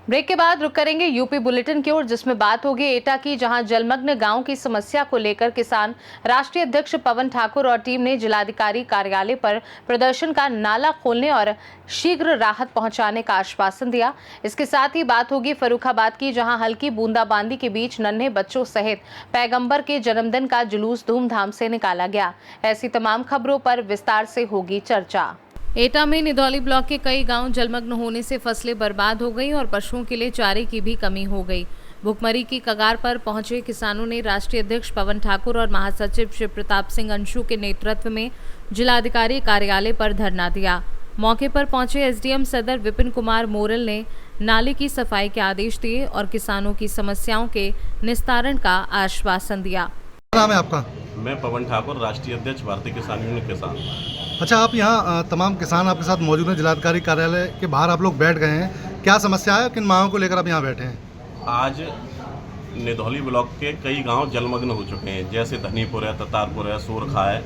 Break के बाद रुक करेंगे यूपी बुलेटिन की ओर, जिसमें बात होगी एटा की, जहां जलमग्न गांव की समस्या को लेकर किसान राष्ट्रीय अध्यक्ष पवन ठाकुर और टीम ने जिलाधिकारी कार्यालय पर प्रदर्शन का नाला खोलने और शीघ्र राहत पहुंचाने का आश्वासन दिया। इसके साथ ही बात होगी फर्रुखाबाद की, जहां हल्की बूंदाबांदी के बीच नन्हे बच्चों सहित पैगंबर के जन्मदिन का जुलूस धूमधाम से निकाला गया। ऐसी तमाम खबरों पर विस्तार से होगी चर्चा। एटा में निधौली ब्लॉक के कई गांव जलमग्न होने से फसलें बर्बाद हो गई और पशुओं के लिए चारे की भी कमी हो गई। भुखमरी की कगार पर पहुंचे किसानों ने राष्ट्रीय अध्यक्ष पवन ठाकुर और महासचिव शिव प्रताप सिंह अंशु के नेतृत्व में जिलाधिकारी कार्यालय पर धरना दिया। मौके पर पहुंचे एसडीएम सदर विपिन कुमार मोरल ने नाले की सफाई के आदेश दिए और किसानों की समस्याओं के निस्तारण का आश्वासन दिया। नाम है आपका? मैं पवन ठाकुर, राष्ट्रीय अध्यक्ष भारतीय किसान यूनियन किसान। अच्छा, आप यहाँ तमाम किसान आपके साथ मौजूद हैं। जिलाधिकारी कार्यालय के बाहर आप लोग बैठ गए हैं, क्या समस्या है, किन मांगों को लेकर आप यहाँ बैठे हैं? आज निधौली ब्लॉक के कई गांव जलमग्न हो चुके हैं, जैसे धनीपुर है, ततारपुर है, सोरखा है,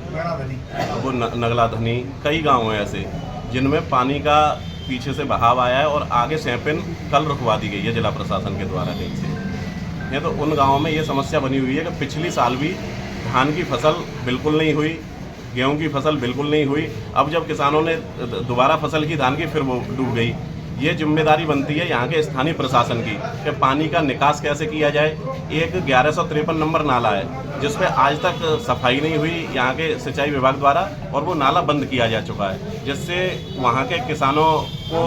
वो नगला धनी, कई गांव हैं ऐसे जिनमें पानी का पीछे से बहाव आया है और आगे सैंपिन कल रुकवा दी गई है जिला प्रशासन के द्वारा कहीं से। ये तो उन गाँवों में ये समस्या बनी हुई है कि पिछली साल भी धान की फसल बिल्कुल नहीं हुई, गेहूं की फसल बिल्कुल नहीं हुई। अब जब किसानों ने दोबारा फसल की धान की, फिर वो डूब गई। ये जिम्मेदारी बनती है यहाँ के स्थानीय प्रशासन की कि पानी का निकास कैसे किया जाए। एक 1153 नंबर नाला है जिस पे आज तक सफाई नहीं हुई यहाँ के सिंचाई विभाग द्वारा, और वो नाला बंद किया जा चुका है, जिससे वहाँ के किसानों को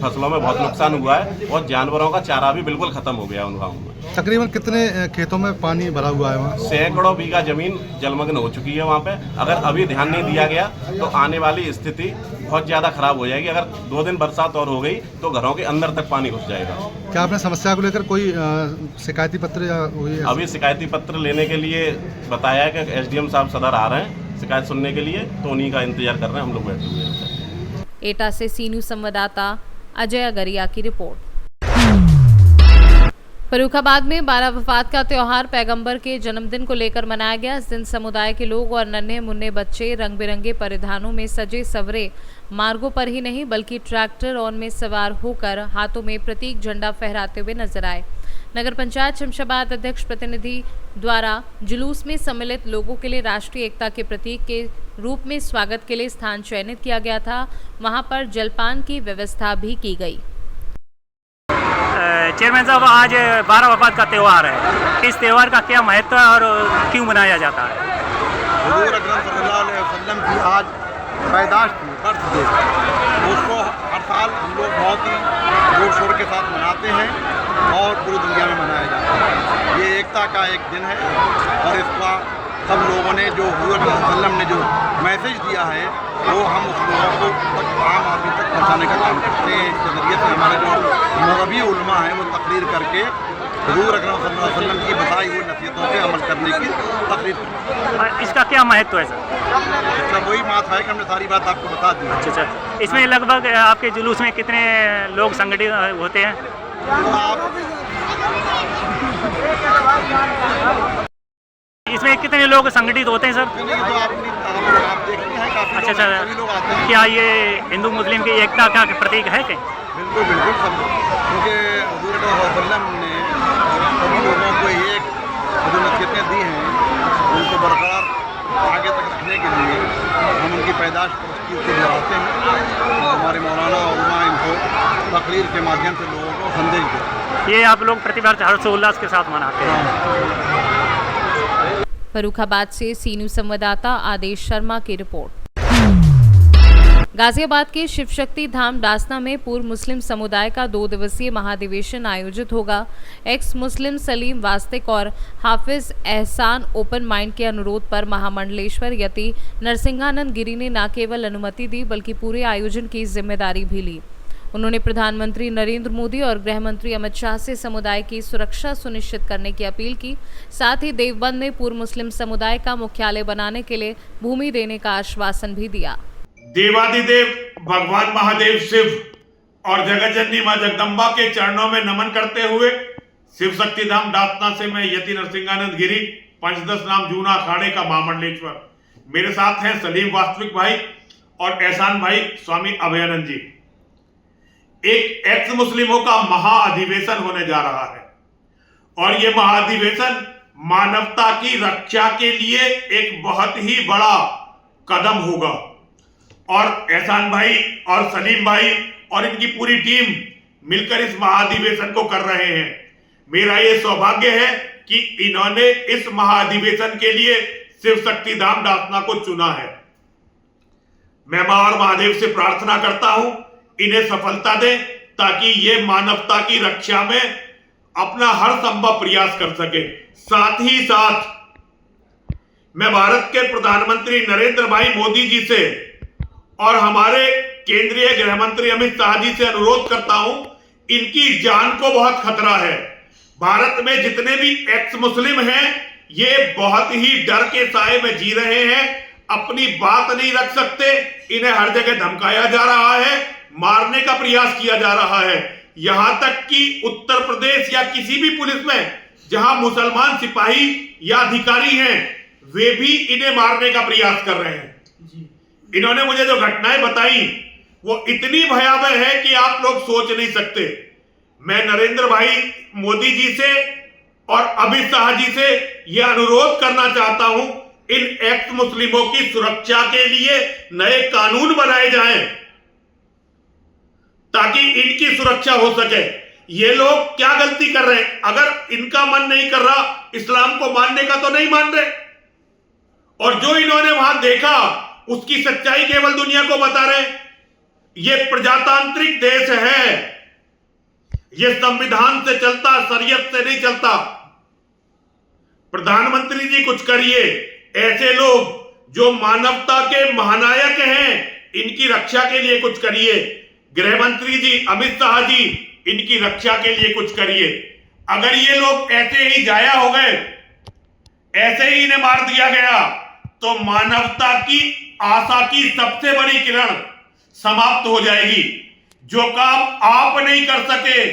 फसलों में बहुत नुकसान हुआ है और जानवरों का चारा भी बिल्कुल खत्म हो गया उन गाँवों में। तकरीबन कितने खेतों में पानी भरा हुआ है वहाँ? सैकड़ों बीघा जमीन जलमग्न हो चुकी है वहाँ पे। अगर अभी ध्यान नहीं दिया गया तो आने वाली स्थिति बहुत ज़्यादा खराब हो जाएगी। अगर 2 दिन बरसात और हो गई तो घरों के अंदर तक पानी घुस जाएगा। क्या आपने समस्या को लेकर कोई शिकायती पत्र या हुई है? अभी शिकायती पत्र लेने के लिए बताया है कि एसडीएम साहब सदर आ रहे हैं शिकायत सुनने के लिए, तो उन्हीं का इंतजार कर रहे हैं हम लोग बैठे हुए हैं। एटा से सी न्यूज़ संवाददाता अजय अगरिया की रिपोर्ट। फर्रुखाबाद में 12 वफात का त्यौहार पैगंबर के जन्मदिन को लेकर मनाया गया। इस दिन समुदाय के लोग और नन्हे मुन्ने बच्चे रंग बिरंगे परिधानों में सजे सवरे मार्गों पर ही नहीं बल्कि ट्रैक्टर ऑन में सवार होकर हाथों में प्रतीक झंडा फहराते हुए नजर आए। नगर पंचायत शमशाबाद अध्यक्ष प्रतिनिधि द्वारा जुलूस में सम्मिलित लोगों के लिए राष्ट्रीय एकता के प्रतीक के रूप में स्वागत के लिए स्थान चयनित किया गया था। वहां पर जलपान की व्यवस्था भी की गई। चेयरमैन साहब, आज 12 वफात का त्यौहार है, इस त्यौहार का क्या महत्व है और क्यों मनाया जाता है? हुजूर अकरम सल्लल्लाहु अलैहि वसल्लम की आज पैदाश थी, बर्थडे, उसको हर साल हम लोग बहुत ही जोर शोर के साथ मनाते हैं और पूरी दुनिया में मनाया जाता है। ये एकता का एक दिन है और इसका सब लोगों ने जो हुजूर अकरम सल्लल्लाहु अलैहि वसल्लम ने जो मैसेज दिया है वो हम उस लोगों को आम आदमी तक पहुँचाने का काम करते हैं। इसके ज़रिए से हमारे जो मज़हबी उलमा हैं वो तकरीर करके हुजूर अकरम सल्लल्लाहु अलैहि वसल्लम की बताई हुई नसीहतों पे अमल करने की तकरीर करते हैं। और इसका क्या महत्व है सर? इसका वही बात है कि हमने सारी बात आपको बता दी। अच्छा, इसमें लगभग आपके जुलूस में कितने लोग संगठित होते हैं? इसमें कितने लोग संगठित होते हैं सर? अच्छा, क्या ये हिंदू मुस्लिम की एकता का प्रतीक है क्या? बिल्कुल बिल्कुल सब, क्योंकि हुजूर वसल्लम ने सभी लोगों को एक जो नसीहतें दी हैं उनको बरकरार आगे तक रखने के लिए हम उनकी पैदाश पर उसको दोहराते हैं और हमारे मौलाना उलमा इनको तकरीर के माध्यम से लोगों को संदेश देते हैं। ये आप लोग प्रतिवर्ष हर्षोल्लास के साथ मनाते हैं। फर्रुखाबाद से सी न्यूज़ संवाददाता आदेश शर्मा की रिपोर्ट। गाजियाबाद के शिव शक्ति धाम डासना में पूर्व मुस्लिम समुदाय का 2 दिवसीय महाधिवेशन आयोजित होगा। एक्स मुस्लिम सलीम वास्तिक और हाफिज एहसान ओपन माइंड के अनुरोध पर महामंडलेश्वर यति नरसिंहानंद गिरी ने न केवल अनुमति दी बल्कि पूरे आयोजन की जिम्मेदारी भी ली। उन्होंने प्रधानमंत्री नरेंद्र मोदी और गृह मंत्री अमित शाह से समुदाय की सुरक्षा सुनिश्चित करने की अपील की। साथ ही देवबंद में पूर्व मुस्लिम समुदाय का मुख्यालय बनाने के लिए भूमि देने का आश्वासन भी दिया। देवादिदेव भगवान महादेव शिव और जगतजननी मां जगदम्बा के चरणों में नमन करते हुए शिव शक्ति धाम डासना से मैं यति नरसिंहानंद गिरी, पंचदश नाम जूना अखाड़े का महामंडलेश्वर, मेरे साथ हैं सलीम वास्तविक भाई और एहसान भाई स्वामी अभयानंद जी। एक एक्स मुस्लिमों का महाअधिवेशन होने जा रहा है और यह महाअधिवेशन मानवता की रक्षा के लिए एक बहुत ही बड़ा कदम होगा और एहसान भाई और सलीम भाई और इनकी पूरी टीम मिलकर इस महाअधिवेशन को कर रहे हैं। मेरा ये सौभाग्य है कि इन्होंने इस महाअधिवेशन के लिए शिव शक्ति धाम डासना को चुना है। मैं मां और महादेव से प्रार्थना करता हूं इन्हें सफलता दें ताकि ये मानवता की रक्षा में अपना हर संभव प्रयास कर सके। साथ ही साथ मैं भारत के प्रधानमंत्री नरेंद्र भाई मोदी जी से और हमारे केंद्रीय गृह मंत्री अमित शाह जी से अनुरोध करता हूं, इनकी जान को बहुत खतरा है। भारत में जितने भी एक्स मुस्लिम हैं ये बहुत ही डर के साए में जी रहे हैं, अपनी बात नहीं रख सकते, इन्हें हर जगह धमकाया जा रहा है, मारने का प्रयास किया जा रहा है। यहां तक कि उत्तर प्रदेश या किसी भी पुलिस में जहां मुसलमान सिपाही या अधिकारी हैं वे भी इन्हें मारने का प्रयास कर रहे हैं। इन्होंने मुझे जो घटनाएं बताई वो इतनी भयावह है कि आप लोग सोच नहीं सकते। मैं नरेंद्र भाई मोदी जी से और अमित शाह जी से यह अनुरोध करना चाहता हूं, इन एक्स मुस्लिमों की सुरक्षा के लिए नए कानून बनाए जाएं ताकि इनकी सुरक्षा हो सके। ये लोग क्या गलती कर रहे हैं? अगर इनका मन नहीं कर रहा इस्लाम को मानने का तो नहीं मान रहे, और जो इन्होंने वहां देखा उसकी सच्चाई केवल दुनिया को बता रहे। ये प्रजातांत्रिक देश है, ये संविधान से चलता, शरीयत से नहीं चलता। प्रधानमंत्री जी कुछ करिए, ऐसे लोग जो मानवता के महानायक हैं इनकी रक्षा के लिए कुछ करिए। गृह मंत्री जी अमित शाह जी इनकी रक्षा के लिए कुछ करिए। अगर ये लोग ऐसे ही जाया हो गए, ऐसे ही इन्हें मार दिया गया तो मानवता की आशा की सबसे बड़ी किरण समाप्त हो जाएगी। जो काम आप नहीं कर सके,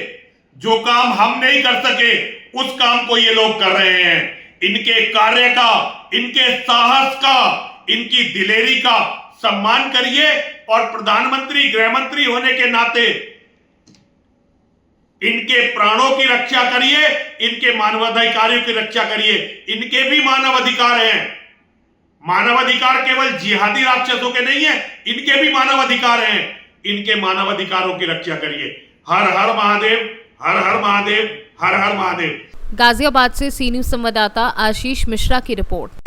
जो काम हम नहीं कर सके, उस काम को ये लोग कर रहे हैं। इनके कार्य का, इनके साहस का, इनकी दिलेरी का सम्मान करिए और प्रधानमंत्री गृह मंत्री होने के नाते इनके प्राणों की रक्षा करिए, इनके मानवाधिकारों की रक्षा करिए। इनके भी मानव अधिकार हैं। मानव अधिकार केवल जिहादी राक्षसों के नहीं है, इनके भी मानव अधिकार हैं। इनके मानव अधिकारों की रक्षा करिए। हर हर महादेव, हर हर महादेव, हर हर महादेव। गाजियाबाद से सी न्यूज संवाददाता आशीष मिश्रा की रिपोर्ट।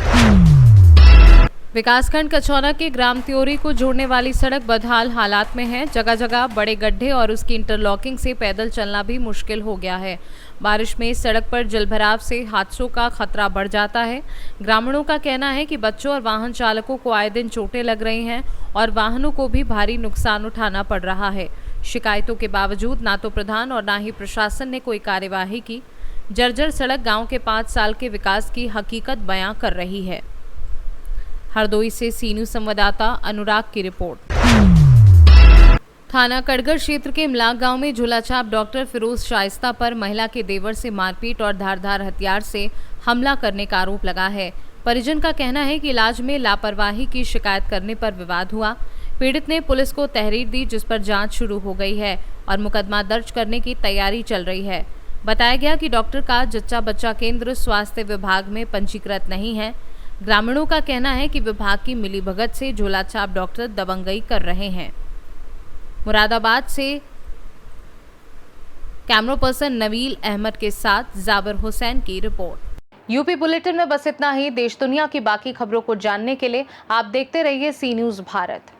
विकासखंड कचौना के ग्राम त्योरी को जोड़ने वाली सड़क बदहाल हालात में है। जगह जगह बड़े गड्ढे और उसकी इंटरलॉकिंग से पैदल चलना भी मुश्किल हो गया है। बारिश में सड़क पर जलभराव से हादसों का खतरा बढ़ जाता है। ग्रामीणों का कहना है कि बच्चों और वाहन चालकों को आए दिन चोटें लग रही हैं और वाहनों को भी भारी नुकसान उठाना पड़ रहा है। शिकायतों के बावजूद ना तो प्रधान और ना ही प्रशासन ने कोई कार्यवाही की। जर्जर सड़क गाँव के 5 साल के विकास की हकीकत बयां कर रही है। हरदोई से सी न्यूज संवाददाता अनुराग की रिपोर्ट। थाना कड़गड़ क्षेत्र के इमलाक गांव में झूलाछाप डॉक्टर फिरोज शाइस्ता पर महिला के देवर से मारपीट और धारदार हथियार से हमला करने का आरोप लगा है। परिजन का कहना है कि इलाज में लापरवाही की शिकायत करने पर विवाद हुआ। पीड़ित ने पुलिस को तहरीर दी, जिस पर जांच शुरू हो गई है और मुकदमा दर्ज करने की तैयारी चल रही है। बताया गया कि डॉक्टर का जच्चा बच्चा केंद्र स्वास्थ्य विभाग में पंजीकृत नहीं है। ग्रामीणों का कहना है कि विभाग की मिलीभगत से झोलाछाप डॉक्टर दबंगई कर रहे हैं। मुरादाबाद से कैमरा पर्सन नवील अहमद के साथ जाबिर हुसैन की रिपोर्ट। यूपी बुलेटिन में बस इतना ही। देश दुनिया की बाकी खबरों को जानने के लिए आप देखते रहिए सी न्यूज भारत।